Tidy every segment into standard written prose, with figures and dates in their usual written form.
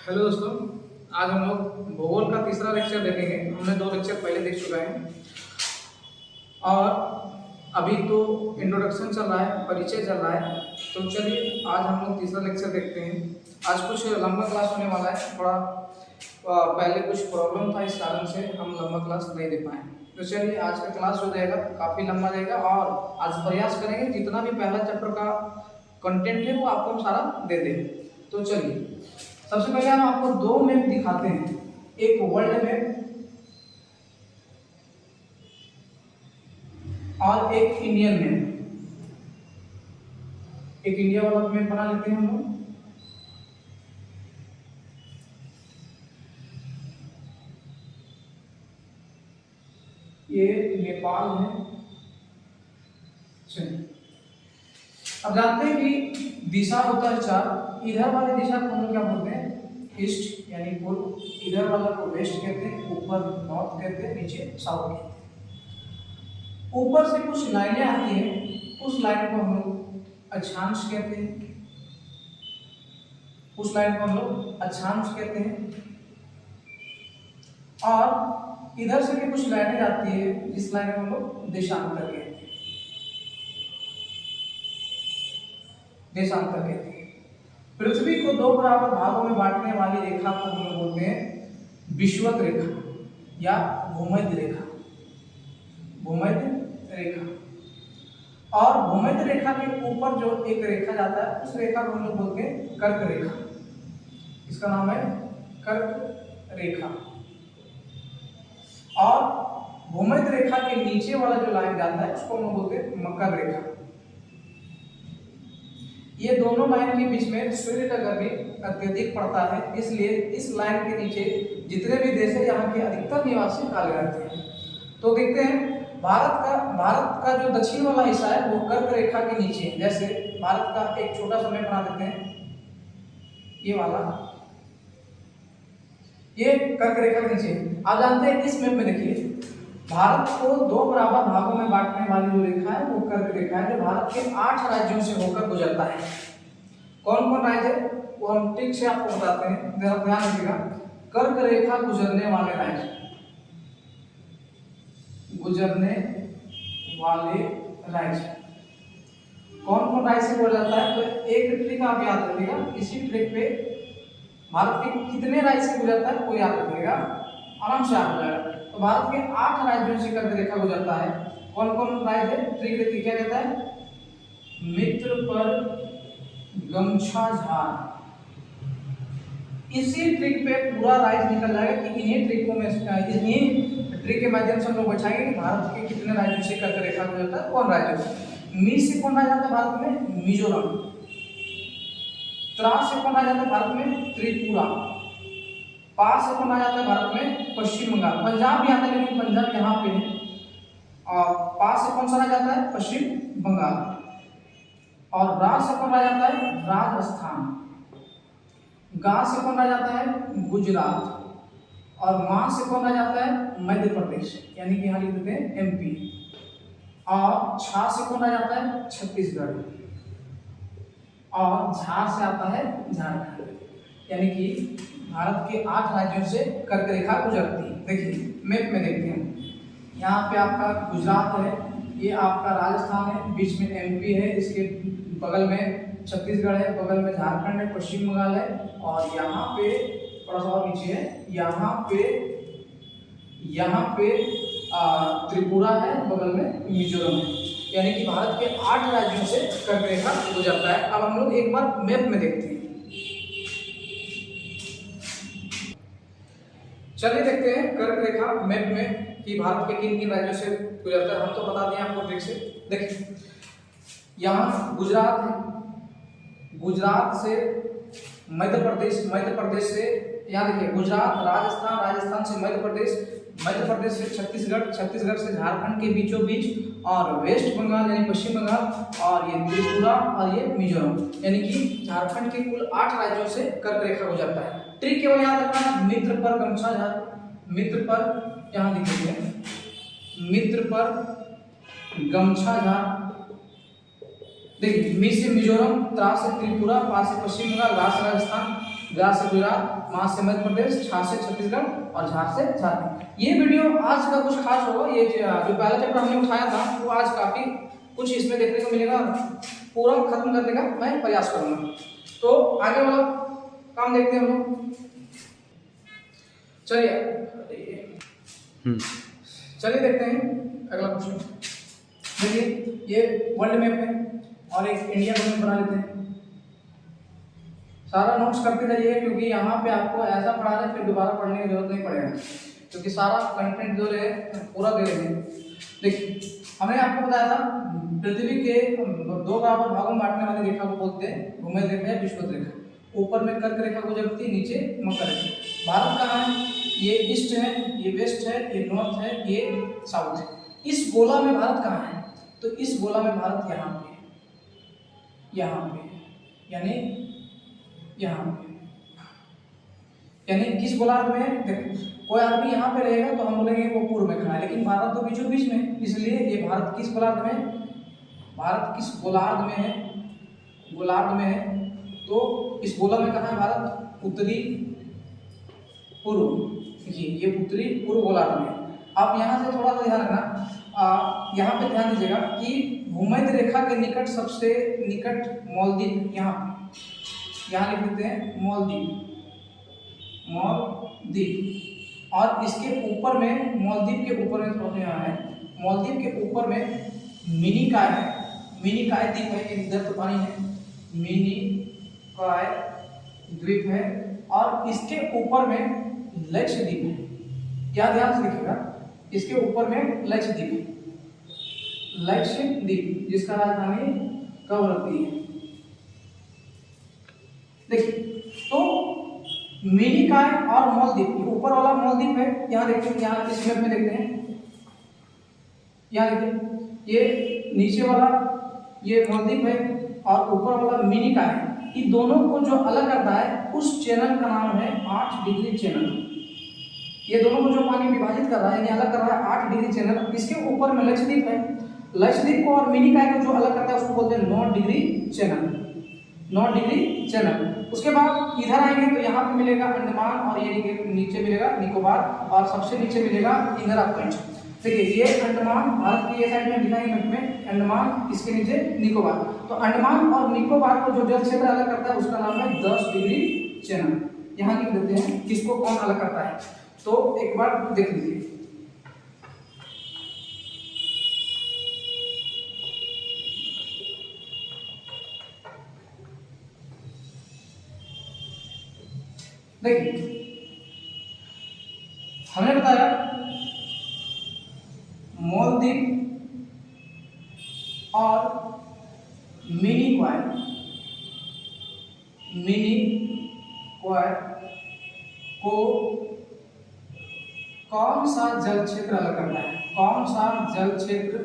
Hello दोस्तों, आज हम लोग भूगोल का तीसरा लेक्चर देखेंगे। हमने 2 लेक्चर पहले देख चुका है और अभी तो इंट्रोडक्शन चल रहा है, परिचय चल रहा है। तो चलिए आज हम लोग तीसरा लेक्चर देखते हैं। आज कुछ लंबा क्लास होने वाला है, थोड़ा पहले कुछ प्रॉब्लम था, इस कारण से हम लंबा क्लास नहीं दे पाए। तो चलिए आज का क्लास जो रहेगा काफ़ी लंबा रहेगा और आज प्रयास करेंगे जितना भी पहला चैप्टर का कंटेंट है वो आपको हम सारा दे दें। तो चलिए सबसे पहले हम आपको 2 मैप दिखाते हैं, एक वर्ल्ड मैप और एक इंडियन मैप। एक इंडिया वाला मैप बना लेते हैं हम लोग। ये नेपाल है। चलिए अब जानते हैं कि दिशा होता है 4। इधर वाले दिशा को हम लोग क्या बोलते हैं? ईस्ट यानी पूर्व। इधर वाला को वेस्ट कहते हैं, ऊपर नॉर्थ कहते हैं, नीचे साउथ कहते हैं। ऊपर से कुछ लाइनें आती हैं, उस लाइन को हम लोग अक्षांश कहते हैं। उस लाइन को हम लोग अक्षांश कहते हैं। और इधर से भी कुछ लाइनें जाती है, जिस लाइन को हम लोग देशांतर कहते हैं। देशांतर कहते हैं। पृथ्वी को 2 बराबर भागों में बांटने वाली रेखा को हम लोग बोलते हैं विषुवत रेखा या भूमध्य रेखा। भूमध्य रेखा। और भूमध्य रेखा के ऊपर जो एक रेखा जाता है, उस रेखा को हम लोग बोलते हैं कर्क रेखा। इसका नाम है कर्क रेखा। और भूमध्य रेखा के नीचे वाला जो लाइन जाता है उसको हम लोग बोलते हैं मकर रेखा। ये दोनों लाइन के बीच में सूर्य का गर्मी अत्यधिक पड़ता है, इसलिए इस लाइन के नीचे जितने भी देश है यहाँ के अधिकतर निवासी काले रहते हैं। तो देखते हैं भारत का जो दक्षिण वाला हिस्सा है वो कर्क रेखा के नीचे है। जैसे भारत का एक छोटा सा मैप बना देते हैं, ये वाला, ये कर्क रेखा के नीचे है। आप जानते हैं इस मैप में देखिए भारत को 2 बराबर भागों में बांटने वाली जो रेखा है वो कर्क रेखा है, जो भारत के 8 राज्यों से होकर गुजरता है। कौन कौन राज्य है वो हम ठीक से आपको बताते हैं, ध्यान रखिएगा। कर्क रेखा गुजरने वाले राज्य, गुजरने वाले राज्य कौन कौन राज्य से गुजरता है? तो एक ट्रिक आप याद रखिएगा, इसी ट्रिक पे भारत के कितने राज्य से गुजरता है वो याद रखिएगा, आराम से याद हो जाएगा। तो भारत के 8 राज्यों से कर्क रेखा गुजरता है। कौन कौन राज्य है? ट्रिक देखिए क्या कहता है, मित्र पर गमछा झार। इसी ट्रिक पे पूरा राज्य निकल जाएगा कि इन्हीं ट्रिकों में, इन्हीं ट्रिक के माध्यम से हम लोग बचाएंगे कि भारत के कितने राज्यों से कर्क रेखा गुजरता है, कौन राज्य से। मी से कौन राज्य आता है भारत में? मिजोरम। त्रा से कौन राज्य आता है भारत में? त्रिपुरा। पा से कौन आ जाता है भारत में? पश्चिम बंगाल। पंजाब भी आता है लेकिन पंजाब यहाँ पे है। और पा से कौन सा आ जाता है? पश्चिम बंगाल। और रा से कौन आ जाता है? राजस्थान। गा से कौन आ जाता है? गुजरात। और मा से कौन आ जाता है? मध्य प्रदेश, यानी कि यहाँ लिख देते हैं एमपी। और छा से कौन आ जाता है? छत्तीसगढ़। और झा से आता है झारखंड। यानी कि भारत के 8 राज्यों से कर्क रेखा गुजरती है। देखिए मैप में देखते हैं, यहाँ पे आपका गुजरात है, ये आपका राजस्थान है, बीच में एमपी है, इसके बगल में छत्तीसगढ़ है, बगल में झारखंड है, पश्चिम बंगाल है, और यहाँ पे थोड़ा सा और नीचे है, यहाँ पे त्रिपुरा है, बगल में मिजोरम है। यानी कि भारत के 8 राज्यों से कर्क रेखा गुजरता है। अब हम लोग एक बार मैप में देखते हैं। चलिए देखते हैं कर्क रेखा मैप में कि भारत के किन किन राज्यों से गुजरता है। हम तो बता दें आपको ट्रिक से। देखिए यहाँ गुजरात है, गुजरात से मध्य प्रदेश से यहाँ देखिए गुजरात, राजस्थान से मध्य प्रदेश से छत्तीसगढ़ से झारखंड के बीचों बीच, और वेस्ट बंगाल यानी पश्चिम बंगाल, और ये त्रिपुरा और ये मिजोरम। यानी कि झारखंड के कुल 8 राज्यों से कर्क रेखा गुजरता है। ट्रिक केवल याद रखना, मित्र पर गमछा झार। मित्र पर यहाँ लिखेंगे, मित्र पर गमछा झार। देखिए मी से मिजोरम, त्रा से त्रिपुरा, पा से पश्चिम बंगाल, रा से राजस्थान, गुजरात से गुजरात, माँ से मध्य प्रदेश, छा से छत्तीसगढ़ और झार से झारखंड। ये वीडियो आज का कुछ खास होगा। ये जो पहला चैप्टर हमने उठाया था वो आज काफी कुछ इसमें देखने को मिलेगा, पूरा खत्म करने का मैं प्रयास करूंगा। तो आगे वाला काम देखते हैं हम लोग। चलिए देखते हैं अगला क्वेश्चन। देखिए ये वर्ल्ड मैप है और एक इंडिया का मैप बना लेते हैं। सारा नोट्स करते रहिए क्योंकि यहाँ पे आपको ऐसा पढ़ा रहे फिर दोबारा पढ़ने की जरूरत नहीं पड़ेगा, क्योंकि सारा कंटेंट जो है पूरा दे रहे हैं। देखिए हमने आपको बताया था पृथ्वी के दो बराबर भागों में बांटने वाली रेखा को बोलते हैं भूमध्य रेखा या विषुवत रेखा। ऊपर में कर्क रेखा गुजरती है, नीचे मकर रेखा। भारत कहाँ है? ये ईस्ट है, ये वेस्ट है, ये नॉर्थ है, ये साउथ है। इस गोला में भारत कहाँ है? तो इस गोला में भारत यहाँ पे है, यहाँ पे, यानी यहाँ पे, यानी किस गोलार्ध में? देखो कोई आदमी यहाँ पे रहेगा तो हम बोलेंगे वो पूर्व में खड़ा है, लेकिन भारत तो बीचों बीच में, इसलिए ये भारत किस गोलार्ध में? भारत किस गोलार्ध में है? गोलार्ध में है। तो इस गोला में कहाँ है भारत? उत्तरी पूर्व। देखिए ये उत्तरी पूर्व गोलार्ध में। आप यहाँ से थोड़ा सा ध्यान रखना, यहाँ पे ध्यान दीजिएगा कि भूमध्य रेखा के निकट सबसे निकट मालदीव, यहाँ लिख देते हैं मालदीव, मालदीव। और इसके ऊपर में, मालदीव के ऊपर में थोड़ा यहाँ है, मालदीव के ऊपर में मिनिकॉय है, मिनिकॉय द्वीप है, इधर तो पानी है, मिनिकॉय द्वीप है। और इसके ऊपर में लक्षद्वीप है, क्या ध्यान से देखिएगा, इसके ऊपर में लक्षद्वीप है, लक्षद्वीप जिसका राजधानी कवरत्ती है। देखिए तो मिनिकॉय और मालदीव, ऊपर वाला मालदीव है, यहाँ देखिए, यहाँ इस मैप में देखते हैं, यहाँ देखिए ये नीचे वाला ये मालदीव है और ऊपर वाला मिनिकॉय है। इन दोनों को जो अलग करता है उस चैनल का नाम है 8 डिग्री चैनल। ये दोनों को जो पानी विभाजित कर रहा है, यानी अलग कर रहा है 8 डिग्री चैनल। इसके ऊपर में लक्षद्वीप है, लक्षद्वीप को और मिनिकॉय को जो अलग करता है उसको बोलते हैं 9 डिग्री चैनल, 9 डिग्री चैनल। उसके बाद इधर आएंगे तो यहाँ पे मिलेगा अंडमान और ये नीचे मिलेगा निकोबार और सबसे नीचे मिलेगा इंदिरा पॉइंट। देखिए ये अंडमान भारत की ये साइड में दिखाई मैप में, अंडमान, इसके नीचे निकोबार। तो अंडमान और निकोबार को जो जल क्षेत्र अलग करता है उसका नाम है 10 डिग्री चैनल। यहाँ लिख देते हैं किसको कौन अलग करता है। तो एक बार देख लीजिए, देखिए हमने बताया मालदीव और मिनिकॉय को कौन सा जल क्षेत्र अलग करता है, कौन सा जल क्षेत्र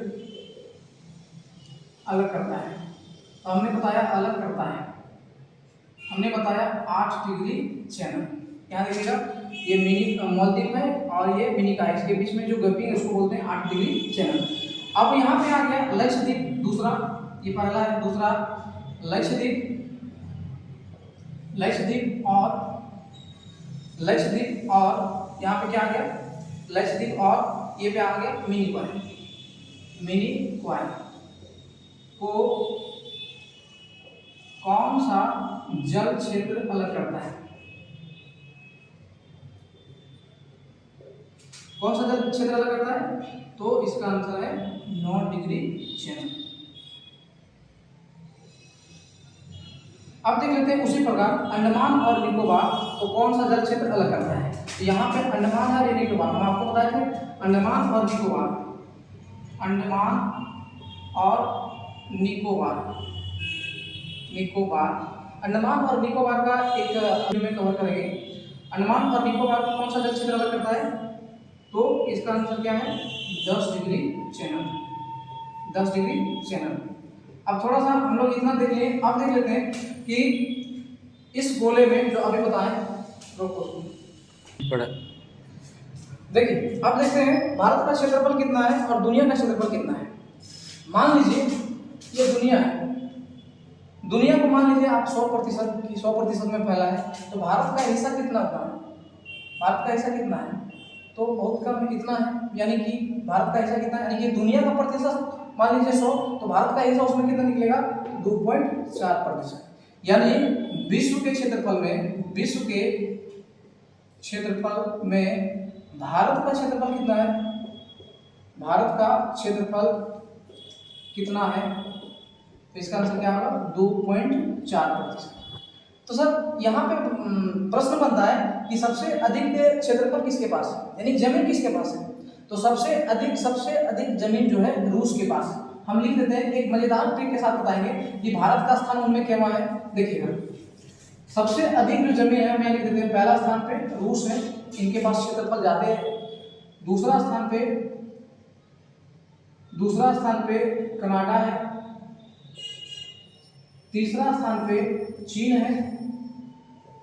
अलग करता है? तो हमने बताया अलग करता है, हमने बताया 8 डिग्री चैनल। यहाँ देखिएगा ये मिनी मालदीव है और ये मिनिकॉय, इसके बीच में जो गैपिंग है उसको बोलते हैं 8 डिग्री चैनल। अब यहाँ पे आ गया लक्षद्वीप, दूसरा, ये पहला है, दूसरा लक्षद्वीप, लक्षद्वीप और यहाँ पे क्या आ गया? लक्षद्वीप और ये पे आ गया मिनिकॉय। मिनिकॉय को कौन सा जल क्षेत्र अलग करता है? कौन सा जल क्षेत्र अलग करता है? तो इसका आंसर है 9 डिग्री चैनल। अब देख लेते हैं उसी प्रकार अंडमान और निकोबार को कौन सा जल क्षेत्र अलग करता है। तो यहाँ पे अंडमान और निकोबार, हम आपको बताए थे अंडमान और निकोबार, अंडमान और निकोबार, अंडमान और निकोबार का एक वीडियो में कवर करेंगे। अंडमान और निकोबार को कौन सा जल क्षेत्र अलग करता है? तो इसका आंसर क्या है? 10 डिग्री चैनल, 10 डिग्री चैनल। अब थोड़ा सा हम लोग इतना देख लिए, अब देख लेते हैं कि इस गोले में जो अभी बताएं, देखिए अब देखते हैं भारत का क्षेत्रफल कितना है और दुनिया का क्षेत्रफल कितना है। मान लीजिए ये दुनिया है, दुनिया को मान लीजिए आप 100% में फैला है, तो भारत का हिस्सा कितना है? भारत का हिस्सा कितना है? तो बहुत कम, इतना है। यानी कि भारत का हिस्सा कितना है, यानी कि दुनिया का प्रतिशत मान लीजिए 100, तो भारत का हिस्सा उसमें कितना निकलेगा? 2.4%। यानी विश्व के क्षेत्रफल में भारत का क्षेत्रफल कितना है? भारत का क्षेत्रफल कितना है? तो इसका आंसर क्या होगा? 2.4%। तो सर यहाँ पे प्रश्न बनता है कि सबसे अधिक क्षेत्रफल किसके पास है, यानी जमीन किसके पास है? तो सबसे अधिक जमीन जो है रूस के पास है। हम लिख देते हैं, एक मजेदार ट्रिक के साथ बताएंगे कि भारत का स्थान उनमें क्या है। देखिएगा, सबसे अधिक जो जमीन है हमें लिख देते हैं, पहला स्थान पे रूस है, इनके पास क्षेत्रफल जाते हैं। दूसरा स्थान पे कनाडा है। तीसरा स्थान पे चीन है।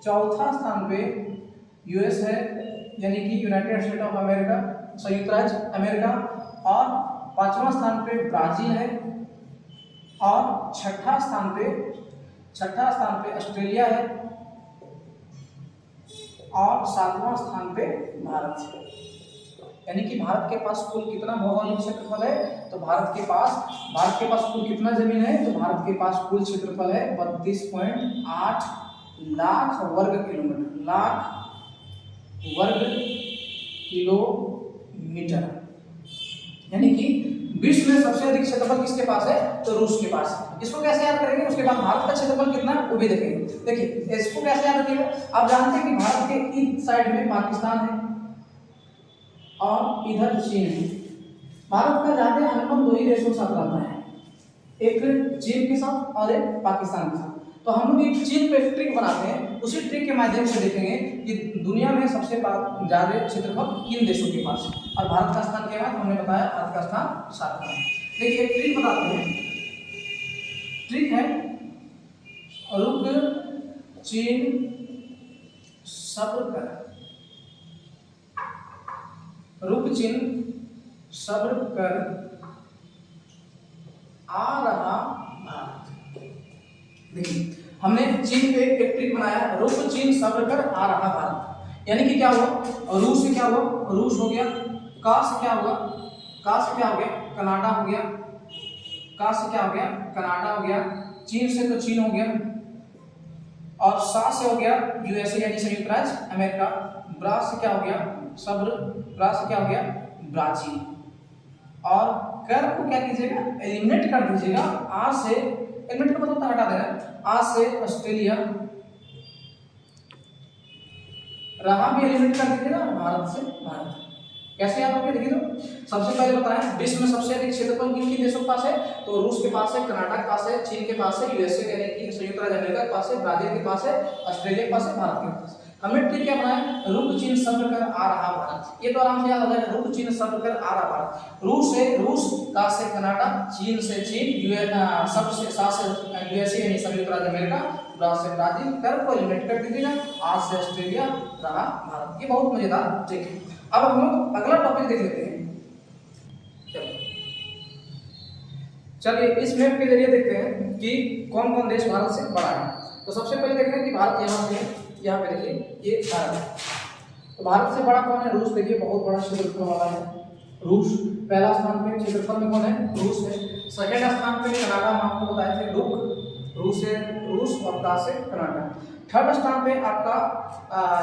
चौथा स्थान पे यूएस है, यानी कि यूनाइटेड स्टेट ऑफ अमेरिका, संयुक्त राज्य अमेरिका। और पांचवा स्थान पे ब्राजील है। और छठा स्थान पे ऑस्ट्रेलिया है। और सातवां स्थान पे भारत है। यानी कि भारत के पास कुल कितना भौगोलिक क्षेत्रफल है? तो भारत के पास कुल कितना जमीन है? तो भारत के पास कुल क्षेत्रफल है 32.8 लाख वर्ग किलोमीटर। यानी कि विश्व में सबसे अधिक क्षेत्रफल किसके पास है? तो रूस के पास है। इसको कैसे याद करेंगे? उसके बाद भारत का क्षेत्रफल कितना है वो भी देखेंगे। देखिए, इसको कैसे याद रखिएगा? आप जानते हैं कि भारत के ईस्ट साइड में पाकिस्तान है और इधर चीन है। भारत का ज्यादा अनुबंध दो ही देशों के साथ रहता है, एक चीन के साथ और एक पाकिस्तान के साथ। तो हम लोग एक चीन पे ट्रिक बनाते हैं, उसी ट्रिक के माध्यम से देखेंगे कि दुनिया में सबसे ज्यादा क्षेत्रफल किन देशों के पास है। और भारत का स्थान क्या है? हमने बताया भारत का स्थान 7वां है। देखिए, एक ट्रिक बताते हैं। ट्रिक है रुक चीन सब्र कर, रुक चीन सब्र कर आ रहा भारत। देखिए, हमने चीन पे एक ट्रिक बनाया, रुक चीन सब्र कर आ रहा भारत। यानी कि क्या हुआ? रूस से क्या हुआ? रूस हो गया। का से क्या हुआ? कनाडा हो गया। का से क्या हो गया? कनाडा हो गया। चीन से तो चीन हो गया। और सा से हो गया यूएसए यानी संयुक्त राज्य अमेरिका। ब्रा से क्या हो गया? सब्र। ब्रा से क्या हो गया? ब्राजील। और कर को क्या कीजिएगा? एलिमिनेट कर दीजिएगा। आ से एलिमेंट का मतलब हटा देना। आ से ऑस्ट्रेलिया, रहा भी एलिमेंट कर दीजिएगा। भारत से भारत। कैसे याद होगा? देखिए, तो सबसे पहले बताएं विश्व में सबसे अधिक क्षेत्रफल किन किन देशों के पास है? तो रूस के पास है, कनाडा के पास है, चीन के पास है, यूएसए यानी कि संयुक्त राज्य अमेरिका के पास है, ब्राजील के पास है, ऑस्ट्रेलिया के पास है, भारत के पास। हमने ट्रिक क्या बनाया? रुक चीन सब्र कर आ रहा भारत। ये तो आराम से याद हो जाएगा, रुक चीन सब्र कर आ रहा भारत। रूस से रूस, का से कनाडा, चीन से चीन, सब से सा से यूएसए यानी संयुक्त राज्य अमेरिका, ब्रा से ब्राजील। कर को एलिमिनेट कर दीजिएगा। आ से ऑस्ट्रेलिया, रहा भारत। ये बहुत मजेदार ट्रिक है। अब हम लोग अगला टॉपिक देख लेते हैं। चलिए, इस मैप के जरिए देखते हैं कि कौन कौन देश भारत से बड़ा है। तो सबसे पहले देख रहे हैं कि भारत यहाँ से है, यहाँ पे देखिए ये भारत है। तो भारत से बड़ा कौन है? रूस। देखिए, बहुत बड़ा क्षेत्रफल वाला है रूस। पहला स्थान पे क्षेत्रफल में कौन है? रूस है। सेकेंड स्थान पे कनाडा, हम आपको बताए थे रूस है, रूस और का से कनाडा। थर्ड स्थान पे आपका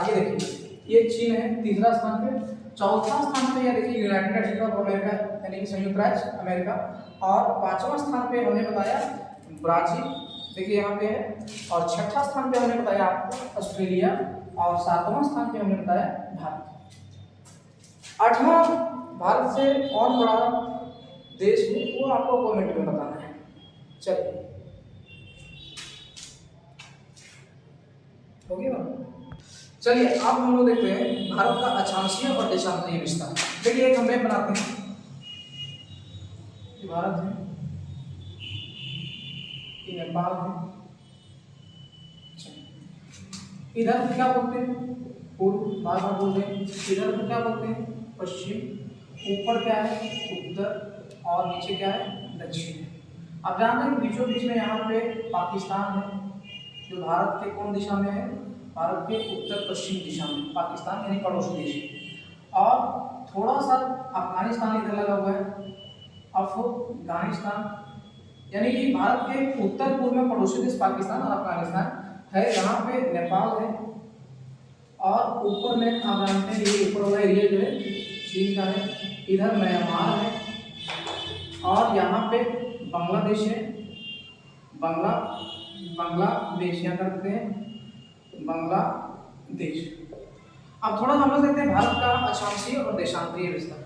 ये देखिए ये चीन है, तीसरा स्थान पे। चौथा स्थान पे ये देखिए यूनाइटेड स्टेट ऑफ अमेरिका यानी कि संयुक्त राज्य अमेरिका। और पांचवा स्थान पे हमने बताया ब्राजील, देखिए यहाँ पे है। और छठा स्थान पे हमने बताया आपको ऑस्ट्रेलिया। और सातवां स्थान पे हमने बताया भारत। आठवां भारत से कौन बड़ा देश है वो आपको कमेंट में बताना है। चलिए, हो गया। चलिए, अब हम लोग देखते हैं भारत का अक्षांशीय और देशांतरीय विस्तार। देखिए, एक हम मैप बनाते हैं। भारत है, ये नेपाल है, इधर क्या बोलते हैं? पूर्व, बार बार बोल रहे हैं। इधर को क्या बोलते हैं? पश्चिम। ऊपर क्या है? उत्तर। और नीचे क्या है? दक्षिण। आप जानते हैं कि बीचों बीच में यहाँ पे पाकिस्तान है, जो भारत के कौन दिशा में है, भारत के उत्तर पश्चिम दिशा में पाकिस्तान यानी पड़ोसी देश। और थोड़ा सा अफगानिस्तान इधर लगा हुआ है, अफगानिस्तान, यानी कि भारत के उत्तर पूर्व में पड़ोसी देश पाकिस्तान और अफगानिस्तान है। यहाँ पे नेपाल है, और ऊपर में आप जानते हैं ये ऊपर वाला एरिया जो है चीन का है, इधर म्यांमार है, और यहाँ पे बांग्लादेश है, बांग्लादेश यहाँ कर देते हैं बांग्लादेश। अब थोड़ा समझ लेते हैं भारत का अक्षांशीय और देशांतरीय विस्तार।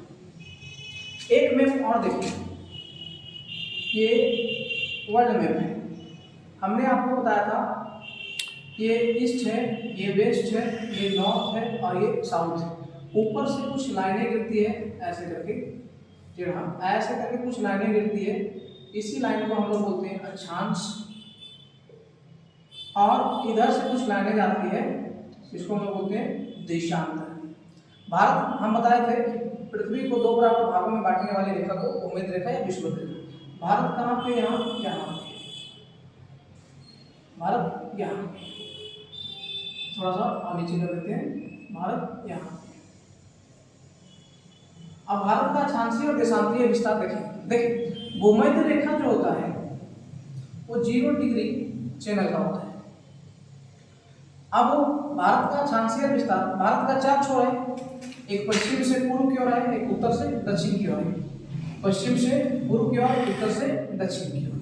एक मैप और देखिए, ये वर्ल्ड मैप है। हमने आपको बताया था ये ईस्ट है, ये वेस्ट है, ये नॉर्थ है और ये साउथ है। ऊपर से कुछ लाइनें गिरती है ऐसे करके, जी हाँ, ऐसे करके कुछ लाइनें गिरती है, इसी लाइन को हम लोग बोलते हैं अक्षांश। और इधर से कुछ लाइनें जाती है, इसको हम लोग बोलते हैं देशांतर। भारत, हम बताए थे कि पृथ्वी को दो बराबर भागों में बांटने वाली रेखा को भूमध्य रेखा या विषुवत रेखा। भारत कहाँ पे, यहाँ भारत यहाँ, थोड़ा सा और नीचे कर देते हैं, भारत यहाँ। अब भारत का अक्षांशीय और देशांतरीय विस्तार देखें। देखिए भूमध्य रेखा जो होता है वो 0 डिग्री चैनल का होता है। अब भारत का अक्षांशीय विस्तार, भारत का 4 छोर है, एक पश्चिम से पूर्व की ओर है, एक उत्तर से दक्षिण की ओर है, पश्चिम से पूर्व की ओर, उत्तर से दक्षिण की ओर।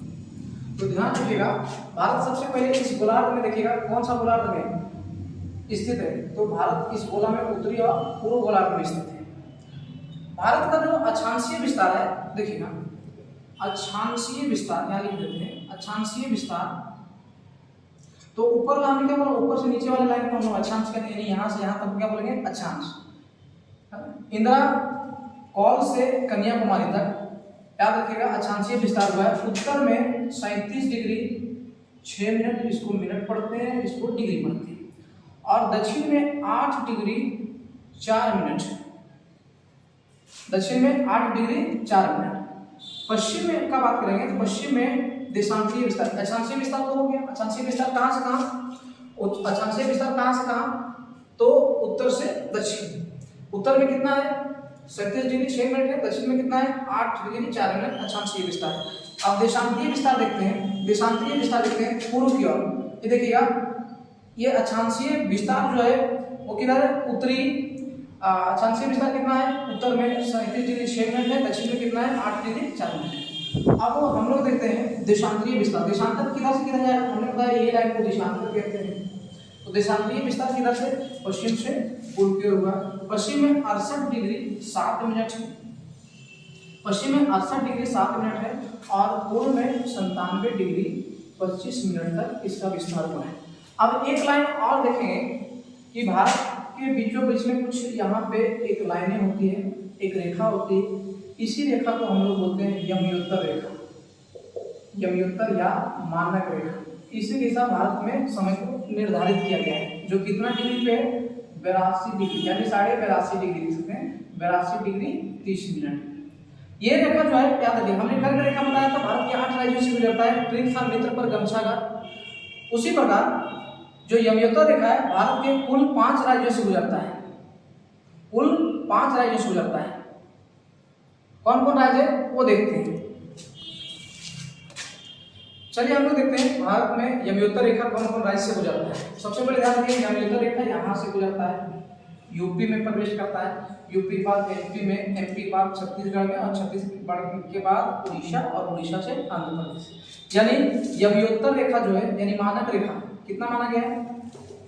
तो ध्यान रखिएगा, भारत सबसे पहले इस गोलार्ध में देखिएगा, कौन सा गोलार्ध में स्थित है, तो भारत इस गोला में उत्तरी और पूर्व गोलार्ध में स्थित है। भारत का जो अक्षांशीय विस्तार है, देखिएगा अक्षांशीय विस्तार, यहाँ लिख देते हैं अक्षांशीय विस्तार। तो ऊपर वाला हमने क्या बोला, ऊपर से नीचे वाले लाइन को हम लोग अक्षांश कहते हैं, यहाँ से यहाँ तक क्या बोलेंगे, अक्षांश। इंदिरा कॉल से कन्याकुमारी तक याद रखिएगा अक्षांशीय विस्तार हुआ है। उत्तर में 37 डिग्री 6 मिनट, इसको मिनट पढ़ते हैं, इसको डिग्री पढ़ते हैं, और दक्षिण में 8 डिग्री 4 मिनट, दक्षिण में 8 डिग्री 4 मिनट। पश्चिम में का बात करेंगे तो पश्चिम में देशांतरीय विस्तार, अक्षांशीय विस्तार तो हो गया। अक्षांशीय विस्तार कहाँ से कहाँ, अक्षांशीय विस्तार कहाँ से कहाँ, तो उत्तर से दक्षिण। उत्तर में कितना है, 37 डिग्री 6 मिनट है, दक्षिण में कितना है, 8 डिग्री 4 मिनट अक्षांशीय विस्तार। अब देशांतरीय विस्तार देखते हैं, देशांतरीय विस्तार देखते हैं पूर्व की ओर। ये देखिएगा, ये अक्षांशीय विस्तार जो है वो किधर है, उत्तरी। अक्षांशीय विस्तार कितना है, उत्तर में 37 डिग्री 6 मिनट है, दक्षिण में कितना है, 8 डिग्री 4 मिनट है। अब हम लोग देखते हैं देशांतरीय विस्तार। देशांतर किधर से किधर जाएगा, हमने बताया ये लाइन को देशांतर कहते हैं। तो देशांतरीय विस्तार किधर से, पश्चिम से पूर्व की ओर हुआ। पश्चिम में 68 डिग्री 7 मिनट है, पश्चिम में 68 डिग्री 7 मिनट है, और पूर्व में 97 डिग्री 25 मिनट तक इसका विस्तार हुआ है। अब एक लाइन और देखें कि भारत के बीचों बीच में कुछ यहाँ पे एक लाइनें होती है, एक रेखा होती है, इसी रेखा को हम लोग बोलते हैं यमयोत्तर रेखा, यमयोत्तर या मानक रेखा। इसी के साथ भारत में समय को निर्धारित किया गया है, जो कितना डिग्री पे है, 82 डिग्री, यानी 82.5 डिग्री लिख सकते हैं, 82 डिग्री 30 मिनट। ये रेखा जो है, याद रखिए हमने कर्क रेखा बताया था, भारत के 8 राज्यों से गुजरता है, ट्रिक था मित्र पर गमछाघात। उसी प्रकार जो यमयोत्तर रेखा है, भारत के कुल 5 राज्यों से गुजरता है, कुल 5 राज्यों से गुजरता है। कौन कौन राज्य है वो देखते हैं। चलिए हम लोग देखते हैं भारत में यमयोत्तर रेखा कौन कौन राज्य से गुजरता है। सबसे पहले ध्यान रखिए, यमयोत्तर रेखा यहाँ से गुजरता है, यूपी में प्रवेश करता है, यूपी के बाद एमपी में, एमपी के बाद छत्तीसगढ़ में, और छत्तीसगढ़ के बाद उड़ीसा, और उड़ीसा से आंध्र प्रदेश। यानी यमयोत्तर रेखा जो है, यानी मानक रेखा, कितना माना गया है,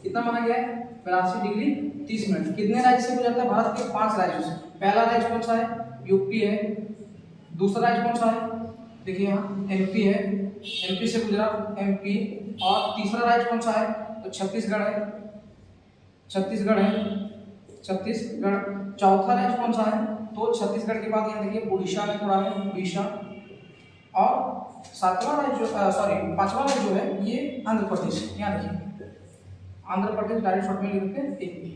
कितना माना गया है, 82 डिग्री 30 मिनट। कितने राज्य से गुजरता है, भारत के 5 राज्यों से। पहला राज्य कौन सा है, यूपी है। दूसरा राज्य कौन सा है, देखिए यहाँ एमपी है, एमपी से गुजरा एमपी। और तीसरा राज्य कौन सा है, तो छत्तीसगढ़ है, छत्तीसगढ़ है, छत्तीसगढ़। चौथा राज्य कौन सा है, तो छत्तीसगढ़ के बाद यहाँ देखिए उड़ीसा में थोड़ा है, उड़ीसा। और सातवां राज्य, पांचवा राज्य जो है ये आंध्र प्रदेश, यहाँ देखिए आंध्र प्रदेश, डायरेक्ट शॉर्ट में लिख देते हैं एपी।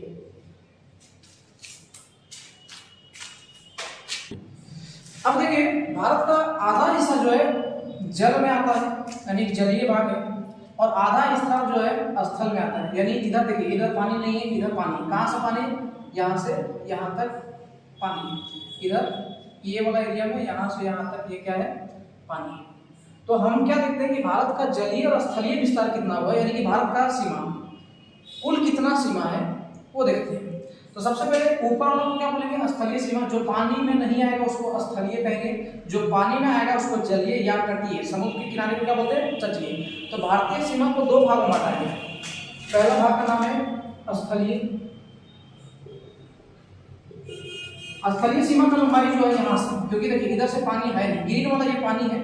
अब देखिए भारत का आधा हिस्सा जो है जल में आता है यानी जलीय भाग है, और आधा हिस्सा जो है स्थल में आता है। यानी इधर देखिए, इधर पानी नहीं है, इधर पानी, कहाँ से पानी, यहाँ से यहाँ तक पानी, इधर ये वाला एरिया में यहाँ से यहाँ तक ये क्या है, पानी। तो हम क्या देखते हैं कि भारत का जलीय और स्थलीय विस्तार कितना हुआ, यानी कि भारत का सीमा कुल कितना सीमा है वो देखते हैं। तो सबसे पहले ऊपर वाला को क्या बोलेंगे, स्थलीय सीमा। जो पानी में नहीं आएगा उसको स्थलीय कहेंगे, जो पानी में आएगा उसको जलीय या तटीय। समुद्र के किनारे को क्या बोलते हैं, तटीय। तो भारतीय सीमा को दो भागों में बांटा गया। पहला भाग का नाम है स्थलीय। स्थलीय सीमा का लंबाई जो है यहाँ से, क्योंकि देखिए इधर से पानी है नहीं, ग्रीन वाला ये पानी है,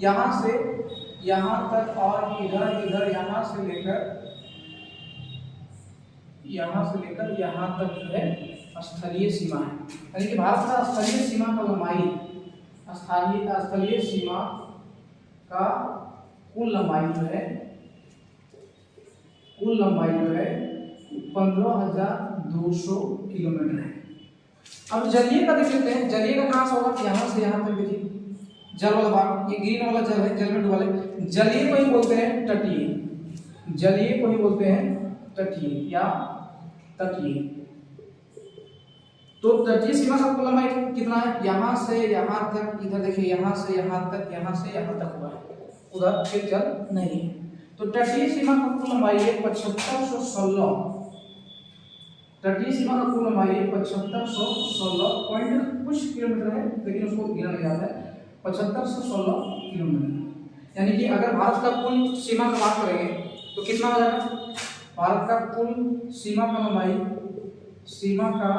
यहाँ से यहाँ तक और इधर यहाँ से लेकर यहाँ तक जो है स्थलीय सीमा है। यानी कि भारत का स्थलीय सीमा का लंबाई, स्थलीय सीमा का कुल लंबाई जो है 15,200 किलोमीटर है। अब जलीय का देख लेते हैं। जलीय का कहाँ से होगा, यहाँ से यहाँ तक। देखिए जल वाला भाग, ये ग्रीन वाला जल है, जल में डूबा है। जलीय को ही बोलते हैं तटीय, जलीय को ही बोलते हैं तटीय या तटीय। तो तटीय सीमा का कुल लंबाई कितना है, यहाँ से यहाँ तक, इधर देखिए यहाँ से यहाँ तक, यहाँ से यहाँ तक हुआ है, उधर फिर जल नहीं है। तो तटीय सीमा का कुल लंबाई है 7516। तटीय सीमा का कुल लंबाई 7516 पॉइंट कुछ किलोमीटर है, लेकिन उसको गिना नहीं जाता है। 7516 किलोमीटर। यानी कि अगर भारत का कुल सीमा का बात करेंगे तो कितना हो जाएगा, भारत का कुल सीमा का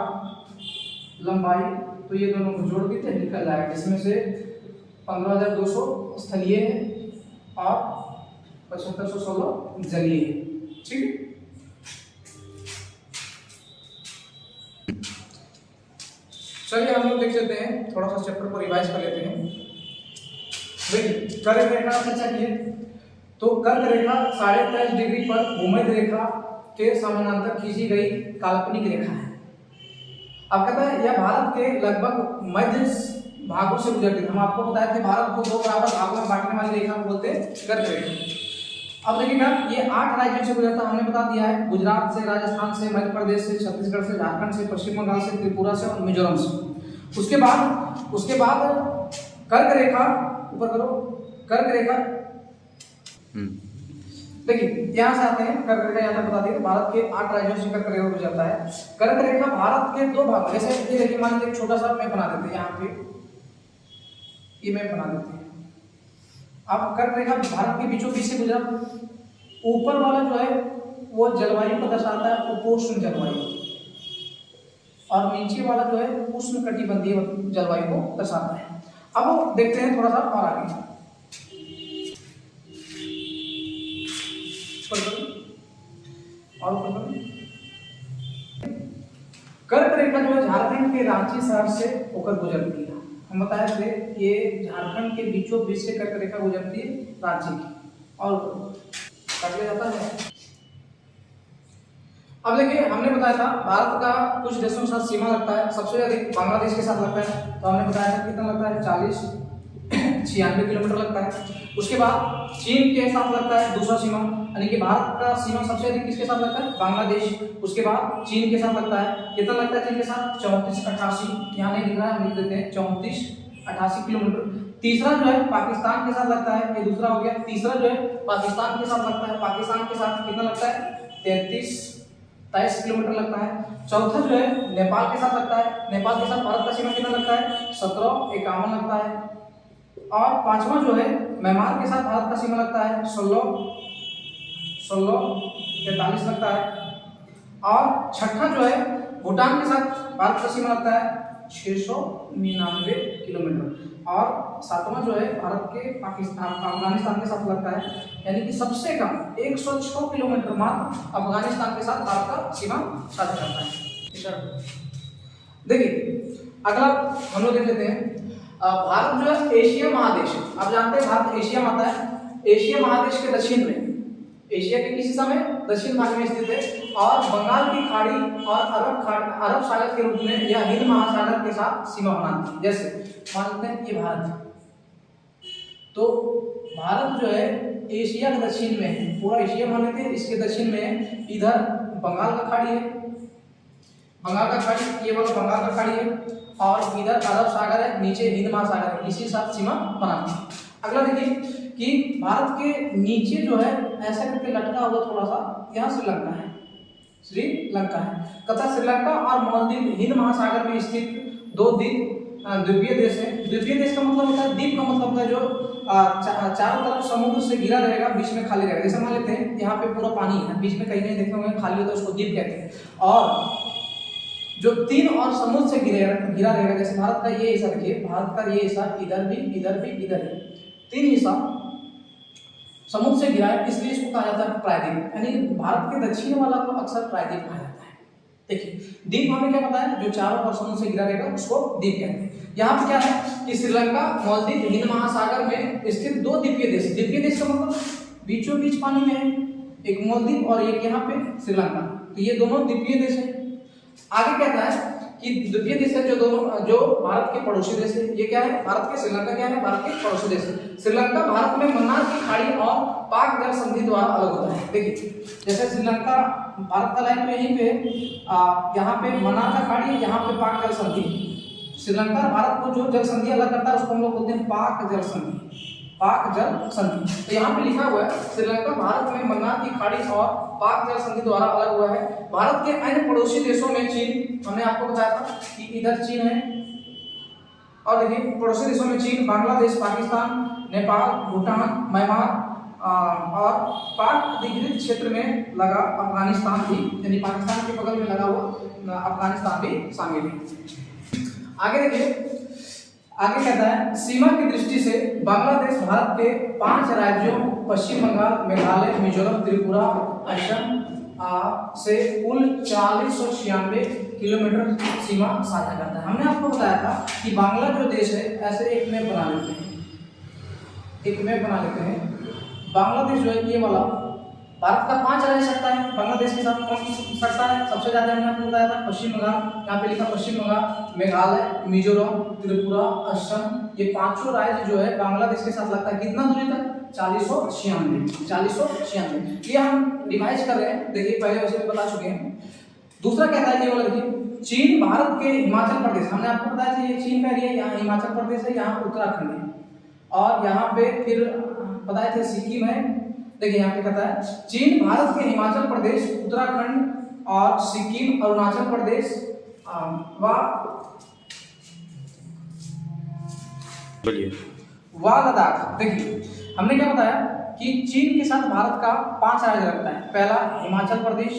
लंबाई तो ये दोनों को जोड़ देते हैं, निकल जाएगा। इसमें से 15,200 स्थलीय है और 7516 जलीय है। ठीक है, चलिए हम लोग देख लेते हैं, थोड़ा सा चैप्टर को रिवाइज कर लेते हैं। देखिए कर्क रेखा चर्चा किए, तो कर्क रेखा 23.5 डिग्री पर भूमध्य रेखा के समानांतर खींची गई काल्पनिक रेखा है। अब कहता है यह भारत के लगभग मध्य भागों से गुजरती है। हम आपको बताया थे भारत को दो बराबर भागों में बांटने वाली रेखा को बोलते हैं कर्क रेखा। अब देखिएगा ये 8 राज्यों से गुजरता, हमने बता दिया है, गुजरात से, राजस्थान से, मध्य प्रदेश से, छत्तीसगढ़ से, झारखंड से, पश्चिम बंगाल से, त्रिपुरा से और मिजोरम से। उसके बाद कर्क रेखा, ऊपर करो, कर्क रेखा देखिए यहाँ से आते हैं। कर्क रेखा यहाँ तक बता दिए, भारत के 8 राज्यों से कर्क रेखा गुजरता है। कर्क रेखा भारत के दो भाग, जैसे ये देखिए मान लीजिए छोटा सा मैप बना देते हैं, यहाँ पे ये मैप बना देते हैं। अब कर्क रेखा भारत के बीचों बीच से गुजरा। ऊपर वाला जो है वो जलवायु को दर्शाता है, उपोष्ण जलवायु, और नीचे वाला जो है उष्णकटिबंधीय जलवायु को दर्शाता है। अब देखते हैं थोड़ा सा और आगे। कर्क रेखा जो है झारखंड के रांची शहर से होकर गुजरती है। हम बताए थे ये झारखंड के बीचों बीच से कर्क रेखा गुजरती है रांची की, और कर लिया जाता है। अब देखिए हमने बताया था भारत का कुछ देशों के साथ सीमा लगता है, सबसे अधिक बांग्लादेश के साथ लगता है। तो हमने बताया था कितना लगता है, 96 किलोमीटर लगता है। उसके बाद चीन के साथ लगता है दूसरा सीमा, यानी कि भारत का सीमा सबसे अधिक किसके साथ लगता है, बांग्लादेश। उसके बाद चीन के साथ लगता है, कितना लगता है चीन के साथ, 3488, यहाँ नहीं लिख रहा है, हम लिख देते हैं 3488 किलोमीटर। तीसरा जो है पाकिस्तान के साथ लगता है, ये दूसरा हो गया। तीसरा जो है पाकिस्तान के साथ लगता है, पाकिस्तान के साथ कितना लगता है, 33-23 किलोमीटर लगता है। चौथा जो है नेपाल के साथ लगता है, नेपाल के साथ भारत का सीमा कितना लगता है, 1751 लगता है। और पांचवा जो है म्यांमार के साथ भारत का सीमा लगता है 1643 लगता है। और छठा जो है भूटान के साथ भारत का सीमा लगता है 699 किलोमीटर। और सातवां जो है भारत के अफगानिस्तान के साथ लगता है, यानी कि सबसे कम 106 किलोमीटर मात्र अफगानिस्तान के साथ भारत का सीमा साझा करता है। देखिए अगला हम लोग देख लेते हैं, भारत जो है एशिया महादेश, आप जानते हैं भारत एशिया में आता है। एशिया महादेश के दक्षिण में, एशिया के किस हिस्सा में, दक्षिण भाग में स्थित है, और बंगाल की खाड़ी और अरब सागर के रूप में यह हिंद महासागर के साथ सीमा बनाती है। जैसे मान लेते हैं ये भारत, तो भारत जो है एशिया के दक्षिण में है, पूरा एशिया मान लेते हैं, इसके दक्षिण में है। इधर बंगाल का खाड़ी है, बंगाल का खाड़ी, ये वाला बंगाल का खाड़ी है, और इधर अरब सागर है, नीचे हिंद महासागर है, इसी साथ सीमा बनाती है। अगला देखिए कि भारत के नीचे जो है ऐसा करके लटका हुआ थोड़ा सा, यहाँ श्रीलंका है, श्रीलंका है तथा श्रीलंका और मालदीव हिंद महासागर में स्थित दो द्वीपीय देश है। द्वीपीय देश का मतलब होता है, द्वीप का मतलब होता है जो चारों तरफ समुद्र से घिरा रहेगा, बीच में खाली रहेगा। जैसे मान लेते हैं यहाँ पे पूरा पानी है, बीच में कहीं नहीं देखने होंगे खाली होता है, उसको द्वीप कहते हैं। और जो तीन और समुद्र से घिरा रहेगा, जैसे भारत का ये हिस्सा देखिए, भारत का ये हिस्सा इधर भी, इधर भी, इधर भी, तीन हिस्सा समुद्र से घिरा है, इसलिए इसको कहा जाता है प्रायद्वीप। यानी भारत के दक्षिण वाला को अक्सर प्रायद्वीप कहा जाता है। देखिए द्वीप हमें क्या पता है, जो चारों ओर समुद्र से घिरा रहेगा उसको द्वीप कहते हैं। यहाँ पे क्या है कि श्रीलंका, मालदीव हिंद महासागर में स्थित दो द्वीपीय देश। द्वीपीय देश का मतलब बीचों बीच पानी में है, एक मालदीव और एक यहाँ पे श्रीलंका, तो ये दोनों द्वीपीय देश है। आगे कहता है कि द्वीपीय देश है जो भारत के पड़ोसी देश है। ये क्या है, भारत के श्रीलंका क्या है, भारत के पड़ोसी देश है। श्रीलंका भारत में मन्नार की खाड़ी और पाक जल संधि द्वारा अलग होता है। देखिए जैसे श्रीलंका भारत का लाइन तो यहीं पे, यहाँ पे मन्नार का खाड़ी है, यहाँ पे पाक जल संधि। श्रीलंका भारत को जो जल संधि अलग करता है उसको हम लोग बोलते हैं पाक जल संधि, पाक जल संधि। तो यहाँ पे लिखा हुआ है श्रीलंका भारत में मन्नार की खाड़ी और पाक जल संधि द्वारा अलग हुआ है। भारत के अन्य पड़ोसी देशों में चीन, हमने आपको बताया था कि इधर चीन है, और देखिए पड़ोसी देशों में चीन, बांग्लादेश, पाकिस्तान, नेपाल, भूटान, म्यांमार और पाक अधिकृत क्षेत्र में लगा अफगानिस्तान भी, यानी पाकिस्तान के बगल में लगा हुआ अफगानिस्तान भी शामिल है। आगे देखिए, आगे कहता है सीमा की दृष्टि से बांग्लादेश भारत के 5 राज्यों पश्चिम बंगाल, मेघालय, मिजोरम, त्रिपुरा, असम से कुल 4096 किलोमीटर सीमा साझा करता है। हमने आपको बताया था कि बांग्ला जो देश है ऐसे एक मैप बना लेते हैं, एक मैप बना लेते हैं। बांग्लादेश जो है ये वाला भारत का 5 राज्य सकता है, बांग्लादेश के साथ कौन सकता है, सबसे ज्यादा हमने आपको बताया था पश्चिम बंगाल, यहाँ पे लिखा पश्चिम बंगाल, मेघालय, मिजोरम, त्रिपुरा, असम, ये 5 राज्य जो है बांग्लादेश के साथ लगता है। कितना दूरी तक, 4096। ये हम रिवाइज कर रहे हैं, देखिए पहले वैसे भी बता चुके हैं। दूसरा कहता है ये वाला देखिए, चीन भारत के हिमाचल प्रदेश, हमने आपको बताया था ये चीन का एरिया, यहाँ हिमाचल प्रदेश है, यहाँ उत्तराखंड है, और यहाँ पे फिर बताए थे सिक्किम है। देखिए यहाँ पे कहता है चीन भारत के हिमाचल प्रदेश, उत्तराखंड और सिक्किम, अरुणाचल प्रदेश व लद्दाख। देखिए हमने क्या बताया कि चीन के साथ भारत का 5 राज्य लगता है। पहला हिमाचल प्रदेश,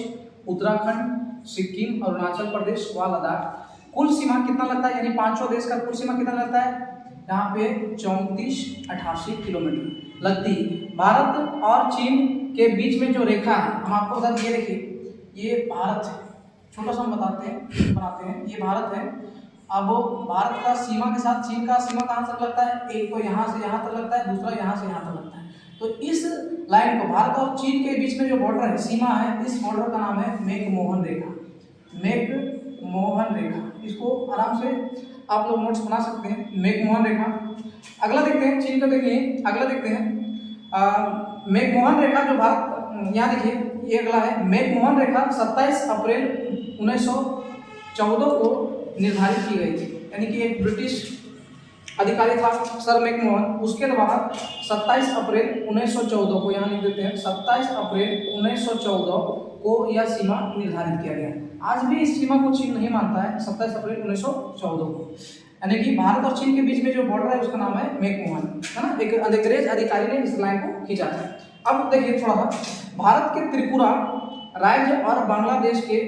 उत्तराखंड, सिक्किम, अरुणाचल प्रदेश व लद्दाख। कुल सीमा कितना लगता है, यानी 5 देश का कुल सीमा कितना लगता है, यहाँ पे 3488 किलोमीटर लगती है। भारत और चीन के बीच में जो रेखा है, हम आपको बता दें, ये देखिए ये भारत है, छोटा सा हम बनाते हैं, ये भारत है। अब भारत का सीमा के साथ चीन का सीमा कहाँ तक लगता है, एक तो यहाँ से यहाँ तक लगता है, दूसरा यहाँ से यहाँ तक लगता है। तो इस लाइन को, भारत और चीन के बीच में जो बॉर्डर है, सीमा है, इस बॉर्डर का नाम है मैकमोहन रेखा, मैकमोहन रेखा। इसको आराम से आप लोग नोट्स बना सकते हैं, मैकमोहन रेखा। अगला देखते हैं चीन का, देखिए अगला देखते हैं मैकमोहन रेखा जो भारत, यहाँ देखिए ये अगला है मैकमोहन रेखा 27 अप्रैल 1914 को निर्धारित की गई थी। यानी कि एक ब्रिटिश अधिकारी था सर मैकमोहन, उसके द्वारा 27 अप्रैल 1914 को, यहाँ लिख देते हैं 27 अप्रैल 1914 को यह सीमा निर्धारित किया गया। आज भी इस सीमा को चीन नहीं मानता है, 27 अप्रैल 1914 को। यानी कि भारत और चीन के बीच में जो बॉर्डर है उसका नाम है मैकमोहन, है ना, एक अंग्रेज अधिकारी ने इस लाइन को खींचा था। अब देखिए थोड़ा सा, भारत के त्रिपुरा राज्य और बांग्लादेश के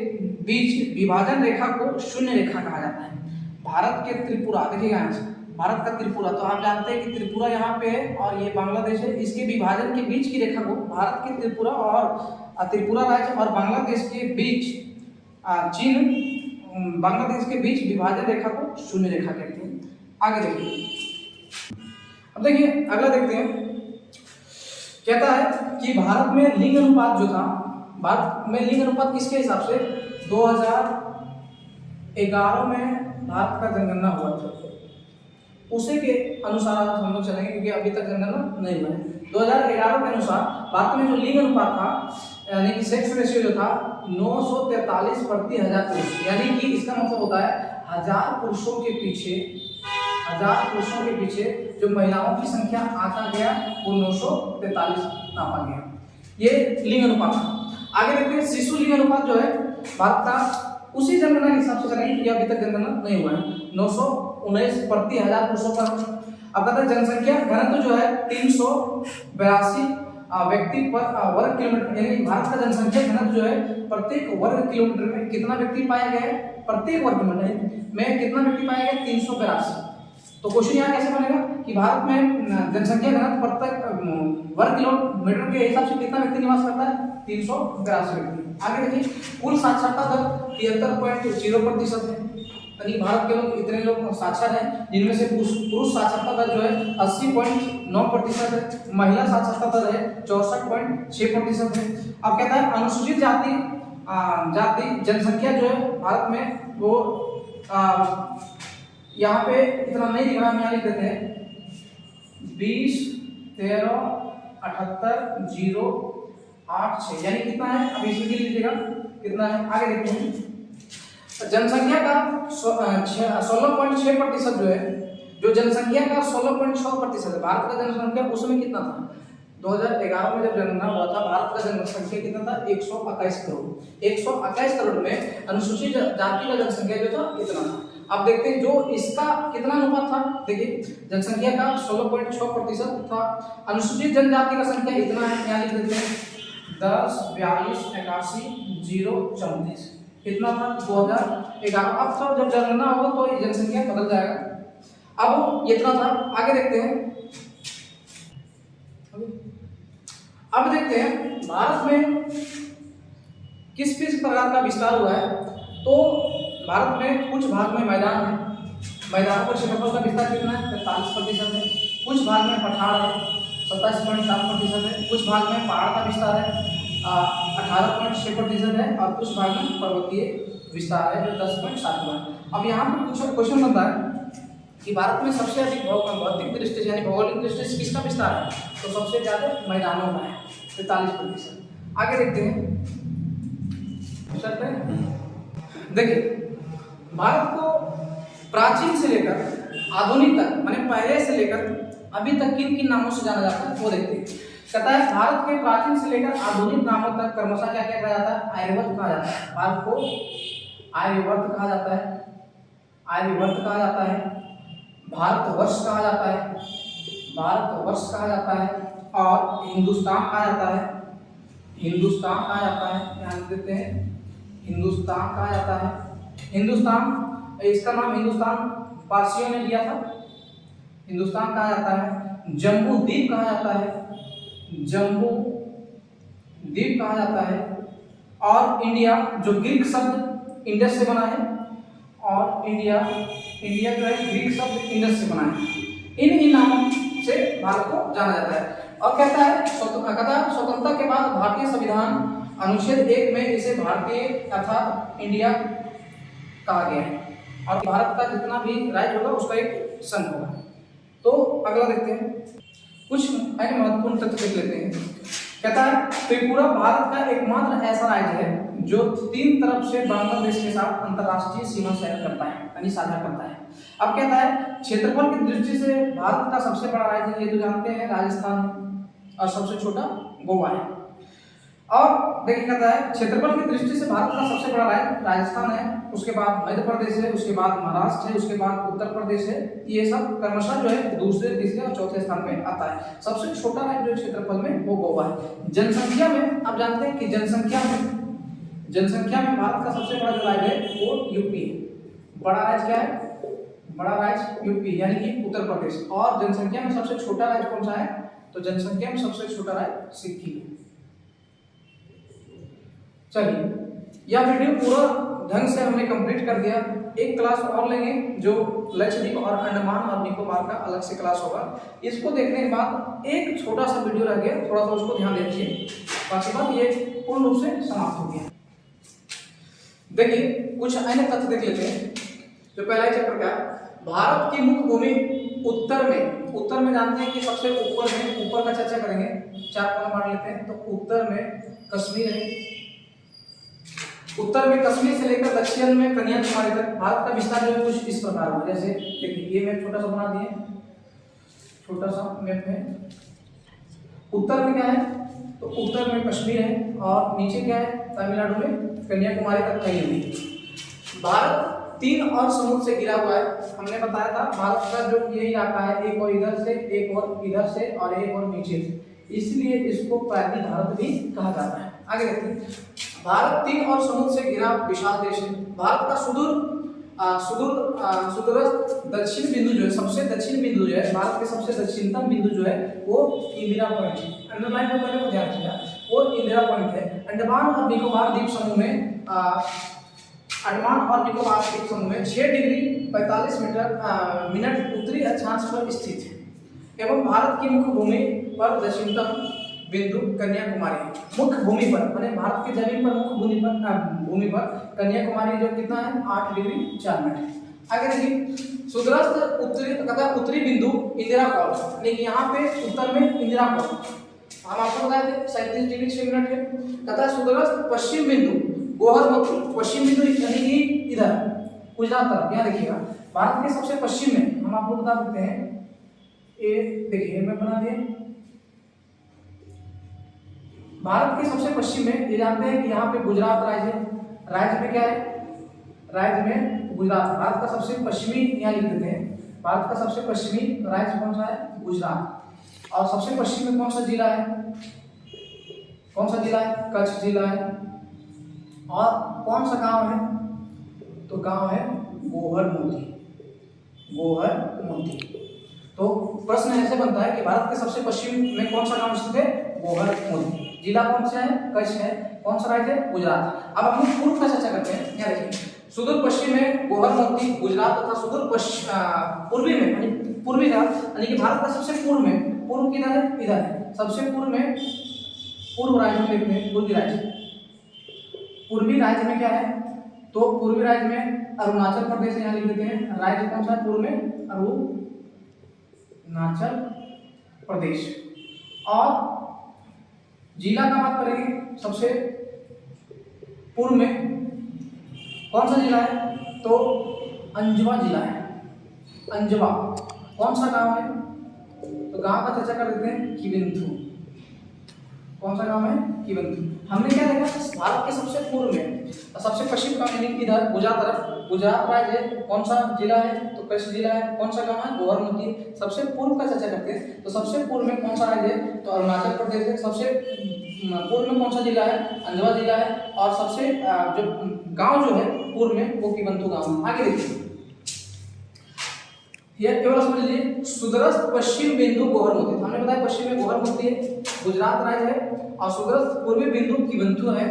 बीच विभाजन रेखा को शून्य रेखा कहा जाता है। भारत के त्रिपुरा, देखिएगा यहाँ से भारत का त्रिपुरा, तो आप जानते हैं कि त्रिपुरा यहाँ पे है और ये बांग्लादेश है, इसके विभाजन के बीच की रेखा को भारत के त्रिपुरा और त्रिपुरा राज्य और बांग्लादेश के बीच, चीन बांग्लादेश के बीच विभाजन रेखा को शून्य रेखा कहते हैं। आगे देखिए, अब देखिए अगला देखते हैं, कहता है कि भारत में लिंग अनुपात जो था, भारत में लिंग अनुपात किसके हिसाब से, 2011 में भारत का जनगणना हुआ था, उसी के अनुसार हम लोग चलेंगे, क्योंकि अभी तक जनगणना नहीं हुआ है। 2011 के अनुसार भारत में जो लिंग अनुपात था यानी कि सेक्स रेशियो जो था 943 प्रति 1000 पुरुष, यानी कि इसका मतलब होता है 1000 पुरुषों के पीछे जो महिलाओं की संख्या आता गया वो 943 नापा गया। ये लिंग अनुपात था। आगे देखते हैं शिशु लिंग अनुपात जो है भारत का उसी जनगणना के हिसाब से चलेंगे, ये अभी तक जनगणना नहीं हुआ है, 919 प्रति 1000 पुरुषों पर। अब कहते हैं जनसंख्या घनत्व जो है 382 व्यक्ति पर वर्ग किलोमीटर, यानी भारत का जनसंख्या घनत्व जो है प्रत्येक वर्ग किलोमीटर में कितना व्यक्ति पाया गया है, प्रत्येक वर्ग किलोमीटर में कितना व्यक्ति पाया गया, 382। तो क्वेश्चन यहाँ कैसे बनेगा कि भारत में जनसंख्या घनत्व प्रत्येक वर्ग किलोमीटर के हिसाब से कितना व्यक्ति निवास करता है, 382 व्यक्ति। आगे देखिए कुल साक्षरता दर 73.0% है, यानी भारत के लोग इतने लोग साक्षर हैं, जिनमें से पुरुष साक्षरता दर जो है 80.9% है, महिला साक्षरता दर है 64.6% है। अब कहता है अनुसूचित जाति जनसंख्या जो है भारत में वो यहाँ पे इतना नहीं दिख रहा, हम यहाँ लिख देते हैं 20 13 78 086, यानी कितना है, अब इसी के लीजिएगा कितना है। आगे देखते हैं जनसंख्या का 16.6% जो है, जो जनसंख्या का 16.6% है भारत का जनसंख्या, उसमें कितना था 2011 में जब जनगणना हुआ था, भारत का जनसंख्या कितना था 121 करोड़। 121 करोड़ में अनुसूचित जाति का जनसंख्या जो था इतना था। अब देखते हैं जो इसका कितना अनुपात था, देखिए जनसंख्या का 16.6% था, अनुसूचित जनजाति का संख्या इतना है, यहाँ लिख देते हैं 10 42 81 034, कितना था 2011। अब तो जब जनगणना होगा तो ये जनसंख्या बदल जाएगा। अब इतना था। आगे देखते हैं, अब देखते हैं भारत में किस किस प्रकार का विस्तार हुआ है। तो भारत में कुछ भाग में मैदान है, मैदानों पर क्षेत्रफल का विस्तार कितना है 43% है, कुछ भाग में पठार है 27.7% है, कुछ भाग में पहाड़ का विस्तार है 18.6% है, और कुछ भाग में पर्वतीय विस्तार है जो 10.7 है। अब यहाँ पर कुछ क्वेश्चन बनता है कि भारत में सबसे अधिक भौगोलिक दृष्टि से यानी भौगोलिक दृष्टि से किसका विस्तार है, तो सबसे ज्यादा मैदानों का है 43%। आगे देखते हैं, देखिए भारत को प्राचीन से लेकर आधुनिक तक, माने पहले से लेकर अभी तक किन किन नामों से जाना जाता है वो देखते हैं। कहता है भारत के प्राचीन से लेकर आधुनिक नामों तक क्रमशः क्या क्या कहा जाता है, आर्यवर्त कहा जाता है। भारत को आर्यवर्त कहा जाता है, आर्यवर्त कहा जाता है, भारतवर्ष कहा जाता है, भारतवर्ष कहा जाता है, और हिंदुस्तान कहा जाता है, हिंदुस्तान कहा जाता है, ध्यान देते हैं हिंदुस्तान कहा जाता है। हिंदुस्तान, इसका नाम हिंदुस्तान पारसियों ने दिया था, हिंदुस्तान कहा जाता है। जम्बू द्वीप कहा जाता है, जम्बू द्वीप कहा जाता है। और इंडिया जो ग्रीक शब्द इंडस से बना है, और इंडिया जो है ग्रीक शब्द इंडस से बना है। इन नामों से भारत को जाना जाता है। और कहता है स्वतंत्रता के बाद भारतीय संविधान अनुच्छेद 1 में इसे भारतीय अर्थात इंडिया कहा गया है, और भारत का जितना भी राज्य होगा उसका एक संघ होगा। तो अगला देखते हैं, कुछ अन्य महत्वपूर्ण तथ्य देख लेते हैं। कहता है त्रिपुरा भारत का एकमात्र ऐसा राज्य है जो 3 तरफ से बांग्लादेश के साथ अंतर्राष्ट्रीय सीमा शेयर करता है, यानी साझा करता है। अब कहता है क्षेत्रफल की दृष्टि से भारत का सबसे बड़ा राज्य ये तो जानते हैं राजस्थान है, और सबसे छोटा गोवा है। और देखिए कहता है क्षेत्रफल की दृष्टि से भारत का सबसे बड़ा राज्य राजस्थान है, उसके बाद मध्य प्रदेश है, उसके बाद महाराष्ट्र है, उसके बाद उत्तर प्रदेश है। ये सब क्रमशः जो है दूसरे, तीसरे और चौथे स्थान पे आता है। सबसे छोटा राज्य जो क्षेत्रफल में वो गोवा है। जनसंख्या में आप जानते हैं कि जनसंख्या में भारत का सबसे बड़ा जो राज्य है वो यूपी है। बड़ा राज्य क्या है, बड़ा राज्य यूपी यानी कि उत्तर प्रदेश। और जनसंख्या में सबसे छोटा राज्य कौन सा है, तो जनसंख्या में सबसे छोटा राज्य सिक्किम है। चलिए यह वीडियो पूरा ढंग से हमने कंप्लीट कर दिया। एक क्लास और लेंगे जो लक्षद्वीप और अंडमान और निकोबार का अलग से क्लास होगा। इसको देखने के बाद एक छोटा सा वीडियो रह गया, थोड़ा सा उसको ध्यान दीजिए, बाकी बात ये पूर्ण रूप से समाप्त हो गया। देखिए कुछ अन्य तथ्य देख लेते हैं। जो पहला चैप्टर का भारत की मुख्य भूमि उत्तर में जानते हैं कि सबसे ऊपर का चर्चा करेंगे, 4 कॉलम मार लेते हैं। तो उत्तर में कश्मीर है, उत्तर में कश्मीर से लेकर दक्षिण में कन्याकुमारी तक भारत का विस्तार जो है कुछ इस प्रकार होगा। जैसे देखिए ये मैप छोटा सा बना दिए, छोटा सा मैप है। उत्तर में क्या है, तो उत्तर में कश्मीर है और नीचे क्या है, तमिलनाडु में कन्याकुमारी तक कहीं नहीं। भारत 3 और समुद्र से घिरा हुआ है। हमने बताया था भारत का जो ये इलाका है, एक और इधर से, एक और इधर से और एक और नीचे से, इसलिए इसको प्रायद्वीप भारत भी कहा जाता है। आगे देखते हैं, भारत 3 और समुद्र से घिरा विशाल देश है। भारत का सुदूरस्थ दक्षिण बिंदु जो है, सबसे दक्षिण बिंदु जो है, भारत के सबसे दक्षिणतम बिंदु जो है वो इंदिरा पॉइंट है। अंडरलाइन को करने को ध्यान रखिएगा, वो इंदिरा पॉइंट है। अंडमान और निकोबार द्वीप समूह में अंडमान और निकोबार द्वीप समूह में 6 डिग्री 45 मिनट उत्तरी अक्षांश पर स्थित है एवं भारत की मुख्य भूमि पर दक्षिणतम बिंदु कन्याकुमारी है। मुख्य भूमि पर माने भारत की जमीन पर मुख्य भूमि पर कन्याकुमारी जो कितना है, 8 डिग्री 4 मिनट। आगे देखिए, सुदूरस्थ उत्तरी बिंदु इंदिरा कॉल, यानी यहाँ पे उत्तर में इंदिरा कॉल हम आपको बताए थे 37 डिग्री 6 मिनट है। तथा सुदूरस्थ पश्चिम बिंदु गोहरमती, पश्चिम बिंदु यानी कि इधर गुजरात तरफ। यहाँ देखिएगा, भारत के सबसे पश्चिम में हम आपको बता देते हैं, ये देखिए मैं बना दिए, भारत के सबसे पश्चिम में ये जानते हैं कि यहाँ पे गुजरात राज्य है। राज्य में क्या है, राज्य में गुजरात। भारत का सबसे पश्चिमी यहाँ लिख देते हैं, भारत का सबसे पश्चिमी राज्य कौन सा है, गुजरात। और सबसे पश्चिम में कौन सा जिला है, कौन सा जिला है, कच्छ जिला है। और कौन सा गांव है, तो गांव है गोहरमती, गोहरमती। तो प्रश्न ऐसे बनता है कि भारत के सबसे पश्चिम में कौन सा गांव स्थित है, गोहरमती। जिला कौन सा है, कच्छ है। कौन सा राज्य है, गुजरात। अब हम लोग पूर्व का चर्चा करते हैं। यहाँ देखिए, सुदूर पश्चिम में गोहरमती गुजरात तथा सुदूर पूर्वी में यानी पूर्वी का यानी कि भारत का सबसे पूर्व में, पूर्व किधर है, इधर है। सबसे पूर्व में पूर्व राज्य में देखते हैं, पूर्वी राज्य। पूर्वी राज्य में क्या है, तो पूर्वी राज्य में अरुणाचल प्रदेश यहाँ लिख देते हैं। राज्य कौन सा है पूर्व में, अरुणाचल प्रदेश। और जिला का बात करेंगे, सबसे पूर्व में कौन सा जिला है, तो अंजवा जिला है। अंजवा कौन सा गांव है, तो गांव का चर्चा कर देते हैं, किबिंथु। कौन सा गांव है, किबिंथु। हमने क्या देखा, भारत के सबसे पूर्व में सबसे पश्चिम का यानी इधर गुजरात तरफ, गुजरात राज्य कौन सा जिला है, तो कच्छ जिला है। कौन सा गांव है, गोहरमती। सबसे पूर्व का चर्चा करते हैं, तो सबसे पूर्व में कौन सा राज्य है, तो अरुणाचल प्रदेश है। सबसे पूर्व में कौन सा जिला है, अंजवा जिला है। और सबसे जो गांव जो है पूर्व में, वो किबिंथु गांव है। आगे देखिए, ये केवल समझ लीजिए, सुदूरस्थ पश्चिम बिंदु गोहरमती। हमने बताया पश्चिम में गोहरमती है, गुजरात राज्य है। और सुदूरस्थ पूर्वी बिंदु किबिंथु है,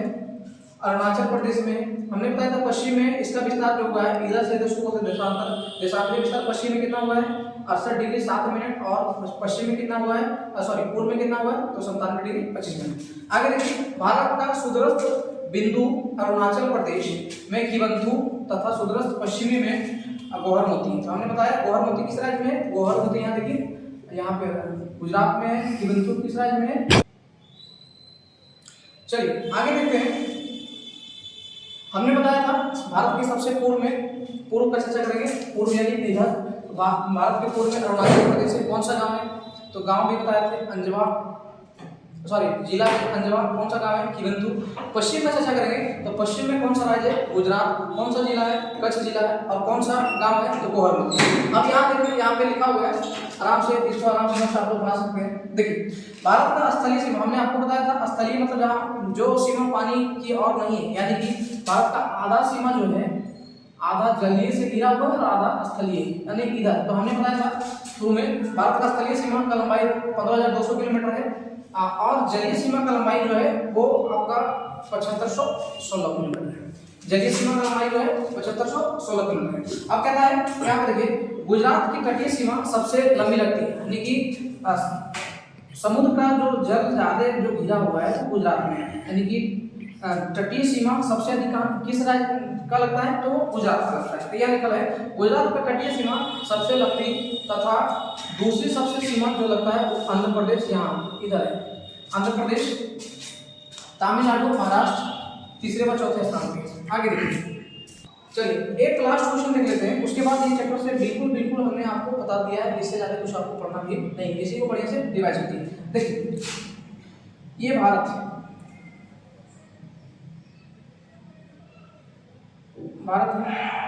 अरुणाचल प्रदेश में। हमने बताया था पश्चिम में इसका विस्तार जो हुआ है, इधर से इसको बोलते हैं देशांतर। देशांतरी विस्तार पश्चिम में कितना हुआ है, 68 डिग्री 7 मिनट। और पश्चिम में कितना हुआ है, पूर्व में कितना हुआ है, तो 97 डिग्री 25 मिनट। आगे देखिए, भारत का सुदूरस्थ बिंदु अरुणाचल प्रदेश में किबिंथु तथा सुदूरस्थ पश्चिमी में गोहरमती। तो हमने बताया गोहरमती किस राज्य में, गोहरमती यहाँ देखिए, यहाँ पे गुजरात में है। किबिंथु किस राज्य में है। चलिए आगे देखते हैं, हमने बताया था भारत के सबसे पूर्व में, पूर्व का चर्चा करेंगे। पूर्व यानी इधर, भारत के पूर्व में अरुणाचल प्रदेश से कौन सा गांव है, तो गांव भी बताए थे, अंजवा, जिला अंजवा। कौन सा गांव है, किबिंथु। पश्चिम का चर्चा करेंगे, तो पश्चिम में कौन सा राज्य है, गुजरात। कौन सा जिला है, कच्छ जिला है। और कौन सा गांव है, तो गोहरमती। अब यहाँ देखिए, यहाँ पे लिखा हुआ है, आराम से इसको आराम से आप लोग बना सकते हैं। देखिए, भारत का स्थलीय सीमा, हमने आपको बताया था स्थलीय मतलब जहाँ जो सीमा पानी की और नहीं है, यानी कि भारत का आधा सीमा जो है, आधा जलीय से घिरा हुआ है और आधा स्थलीय, यानी इधर। तो हमने बताया था शुरू में, भारत का स्थलीय सीमा का लंबाई 15,200 किलोमीटर है। और जलीय सीमा का लंबाई जो है वो आपका 7516 किलोमीटर है। जलीय सीमा का लंबाई जो है 7516 किलोमीटर है। अब कहता है यहाँ पे देखिए, गुजरात की तटीय सीमा सबसे लंबी लगती है, यानी कि समुद्र का जो जल ज्यादा जो घिरा हुआ है गुजरात में, यानी कि तटीय सीमा सबसे अधिक किस राज्य, क्या लगता है, तो गुजरात का लगता है। तो यह निकल है गुजरात का तटीय सीमा सबसे लंबी तथा दूसरी सबसे सीमा जो लगता है वो आंध्र प्रदेश, यहाँ इधर है आंध्र प्रदेश, तमिलनाडु, महाराष्ट्र तीसरे व चौथे स्थान पे। आगे देखिए, चलिए एक लास्ट क्वेश्चन देख लेते हैं, उसके बाद ये चैप्टर से बिल्कुल हमने आपको बता दिया है, इससे ज्यादा कुछ आपको पढ़ना भी नहीं, इसी को बढ़िया से रिवाइज कीजिए। देखिए ये भारत है, भारत है